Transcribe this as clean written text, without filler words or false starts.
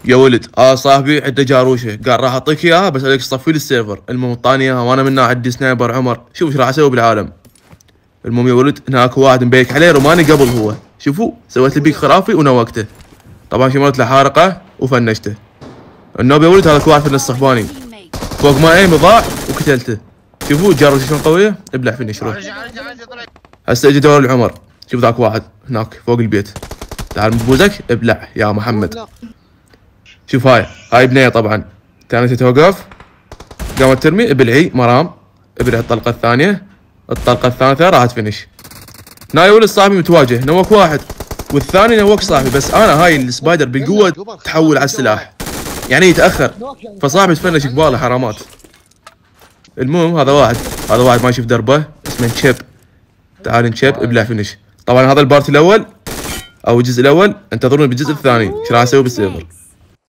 يا ولد صاحبي عنده جاروشه، قال راح اعطيك اياها بس عليك تصفي لي السيرفر. المهم اعطاني اياها وانا منها عندي سنايبر عمر، شوف ايش راح اسوي بالعالم. المهم يا ولد هناك واحد مبيك عليه روماني قبل هو، شوفوا سويت له بيك خرافي ونوقته. طبعا شمرت له حارقه وفنشته. النوب يا ولد هذاك واحد في الصحباني فوق ما ايمي ضاع وقتلته. شوفوا جاروشه شلون قويه، ابلع فينش روح. هسه اجي دور العمر، شوف ذاك واحد هناك فوق البيت، تعال بوزك ابلع يا محمد. شوف هاي بنيه طبعا، كانت توقف قامت ترمي ابلعي مرام، ابلع الطلقه الثانيه، الطلقه الثالثه راحت فينش. هنا يا ولد صاحبي متواجه نوك واحد والثاني نوك صاحبي، بس انا هاي السبايدر بالقوه تحول على السلاح يعني يتاخر، فصاحبي تفنش قباله حرامات. المهم هذا واحد ما يشوف دربه اسمه تشيب، تعال نشيب ابلع فينش. طبعا هذا البارتي الاول او الجزء الاول، انتظروني بالجزء الثاني ايش راح اسوي بالسيرفر.